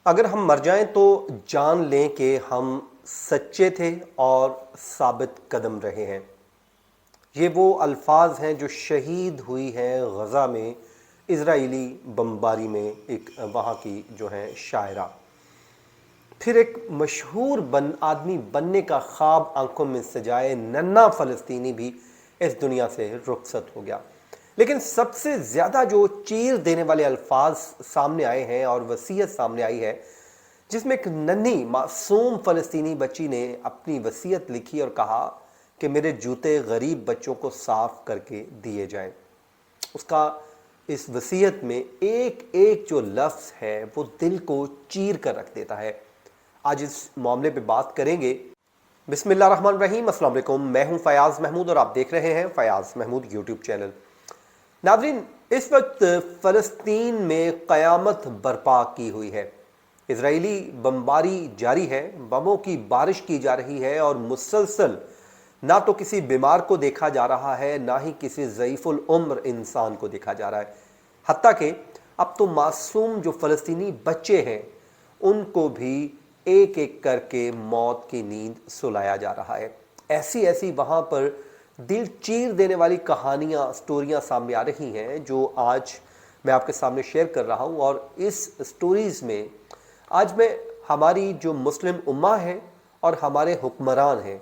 اگر ہم مر جائیں تو جان لیں کہ ہم سچے تھے اور ثابت قدم رہے ہیں۔ یہ وہ الفاظ ہیں جو شہید ہوئی ہیں غزہ میں اسرائیلی بمباری میں ایک وہاں کی جو ہے شاعرہ۔ پھر ایک مشہور آدمی بننے کا خواب آنکھوں میں سجائے ننھا فلسطینی بھی اس دنیا سے رخصت ہو گیا۔ لیکن سب سے زیادہ جو چیر دینے والے الفاظ سامنے آئے ہیں اور وصیت سامنے آئی ہے، جس میں ایک ننھی معصوم فلسطینی بچی نے اپنی وصیت لکھی اور کہا کہ میرے جوتے غریب بچوں کو صاف کر کے دیے جائیں۔ اس کا اس وصیت میں ایک ایک جو لفظ ہے وہ دل کو چیر کر رکھ دیتا ہے۔ آج اس معاملے پہ بات کریں گے۔ بسم اللہ الرحمن الرحیم۔ السلام علیکم، میں ہوں فیاض محمود اور آپ دیکھ رہے ہیں فیاض محمود یوٹیوب چینل۔ ناظرین، اس وقت فلسطین میں قیامت برپا کی ہوئی ہے۔ اسرائیلی بمباری جاری ہے، بموں کی بارش کی جا رہی ہے اور مسلسل نہ تو کسی بیمار کو دیکھا جا رہا ہے، نہ ہی کسی ضعیف العمر انسان کو دیکھا جا رہا ہے۔ حتیٰ کہ اب تو معصوم جو فلسطینی بچے ہیں ان کو بھی ایک ایک کر کے موت کی نیند سلایا جا رہا ہے۔ ایسی ایسی وہاں پر دل چیر دینے والی کہانیاں، سٹوریاں سامنے آ رہی ہیں جو آج میں آپ کے سامنے شیئر کر رہا ہوں، اور اس سٹوریز میں آج میں ہماری جو مسلم امہ ہے اور ہمارے حکمران ہیں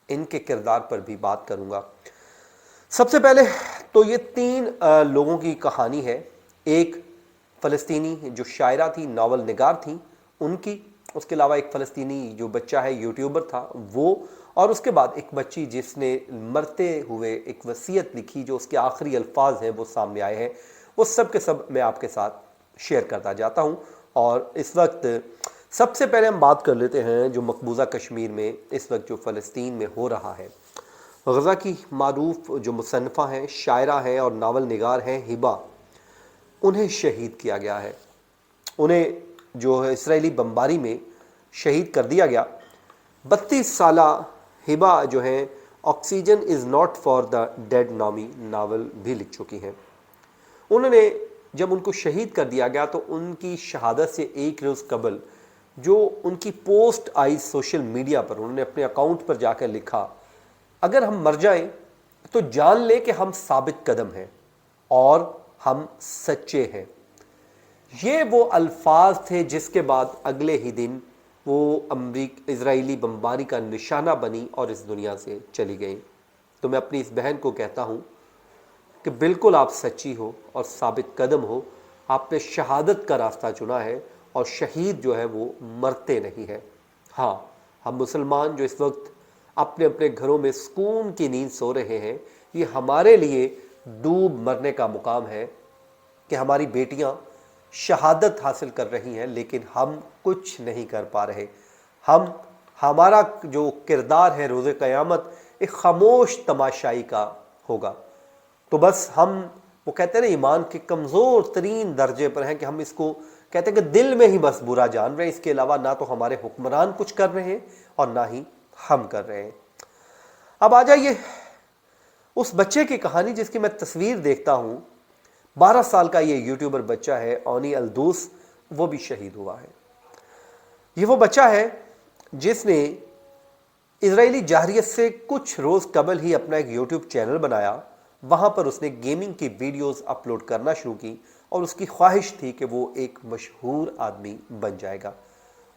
ان کے کردار پر بھی بات کروں گا۔ سب سے پہلے تو یہ تین لوگوں کی کہانی ہے۔ ایک فلسطینی جو شاعرہ تھی، ناول نگار تھیں، ان کی، اس کے علاوہ ایک فلسطینی جو بچہ ہے یوٹیوبر تھا وہ، اور اس کے بعد ایک بچی جس نے مرتے ہوئے ایک وصیت لکھی جو اس کے آخری الفاظ ہیں وہ سامنے آئے ہیں۔ وہ سب کے سب میں آپ کے ساتھ شیئر کرتا جاتا ہوں۔ اور اس وقت سب سے پہلے ہم بات کر لیتے ہیں جو مقبوضہ کشمیر میں اس وقت جو فلسطین میں ہو رہا ہے۔ غزہ کی معروف جو مصنفہ ہیں، شاعرہ ہیں اور ناول نگار ہیں ہبا، انہیں شہید کیا گیا ہے۔ انہیں جو ہے اسرائیلی بمباری میں شہید کر دیا گیا۔ 32 سالہ ہبا جو ہیں oxygen is not for the dead نامی ناول بھی لکھ چکی ہیں۔ انہوں نے جب ان کو شہید کر دیا گیا تو ان کی شہادت سے ایک روز قبل جو ان کی پوسٹ آئی سوشل میڈیا پر، انہوں نے اپنے اکاؤنٹ پر جا کر لکھا، اگر ہم مر جائیں تو جان لیں کہ ہم ثابت قدم ہیں اور ہم سچے ہیں۔ یہ وہ الفاظ تھے جس کے بعد اگلے ہی دن وہ اسرائیلی بمباری کا نشانہ بنی اور اس دنیا سے چلی گئیں۔ تو میں اپنی اس بہن کو کہتا ہوں کہ بالکل آپ سچی ہو اور ثابت قدم ہو، آپ نے شہادت کا راستہ چنا ہے، اور شہید جو ہے وہ مرتے نہیں ہے۔ ہاں، ہم مسلمان جو اس وقت اپنے اپنے گھروں میں سکون کی نیند سو رہے ہیں، یہ ہمارے لیے ڈوب مرنے کا مقام ہے کہ ہماری بیٹیاں شہادت حاصل کر رہی ہیں لیکن ہم کچھ نہیں کر پا رہے۔ ہمارا جو کردار ہے روز قیامت ایک خاموش تماشائی کا ہوگا۔ تو بس ہم، وہ کہتے ہیں نا، ایمان کے کمزور ترین درجے پر ہیں کہ ہم اس کو کہتے ہیں کہ دل میں ہی بس برا جان رہے ہیں، اس کے علاوہ نہ تو ہمارے حکمران کچھ کر رہے ہیں اور نہ ہی ہم کر رہے ہیں۔ اب آ جائیے اس بچے کی کہانی جس کی میں تصویر دیکھتا ہوں۔ 12 سال کا یہ یوٹیوبر بچہ ہے اونی الدوس، وہ بھی شہید ہوا ہے۔ یہ وہ بچہ ہے جس نے اسرائیلی جارحیت سے کچھ روز قبل ہی اپنا ایک یوٹیوب چینل بنایا۔ وہاں پر اس نے گیمنگ کی ویڈیوز اپلوڈ کرنا شروع کی اور اس کی خواہش تھی کہ وہ ایک مشہور آدمی بن جائے گا۔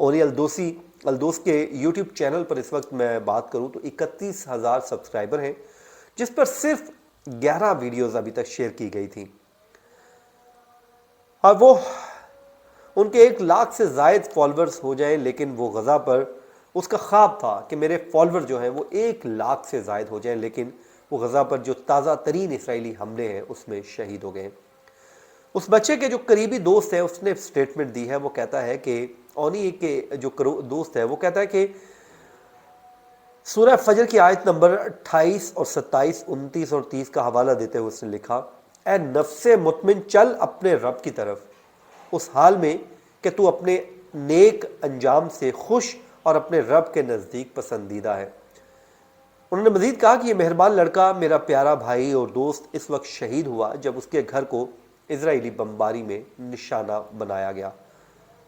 اونی الدوس کے یوٹیوب چینل پر اس وقت میں بات کروں تو 31,000 سبسکرائبر ہیں، جس پر صرف 11 ویڈیوز ابھی تک شیئر کی گئی تھی، اور وہ ان کے 1 لاکھ سے زائد فالورز ہو جائیں، لیکن وہ غزہ پر اس کا خواب تھا کہ میرے فالور جو ہیں وہ 1 لاکھ سے زائد ہو جائیں، لیکن وہ غزہ پر جو تازہ ترین اسرائیلی حملے ہیں اس میں شہید ہو گئے۔ اس بچے کے جو قریبی دوست ہے اس نے سٹیٹمنٹ دی ہے، وہ کہتا ہے کہ اونی کے جو دوست ہے وہ کہتا ہے کہ سورہ فجر کی آیت نمبر 28 اور 27، 29 اور 30 کا حوالہ دیتے ہوئے اس نے لکھا، اے نفس مطمئن، چل اپنے رب کی طرف اس حال میں کہ تو اپنے نیک انجام سے خوش اور اپنے رب کے نزدیک پسندیدہ ہے۔ انہوں نے مزید کہا کہ یہ مہربان لڑکا، میرا پیارا بھائی اور دوست، اس وقت شہید ہوا جب اس کے گھر کو اسرائیلی بمباری میں نشانہ بنایا گیا۔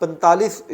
45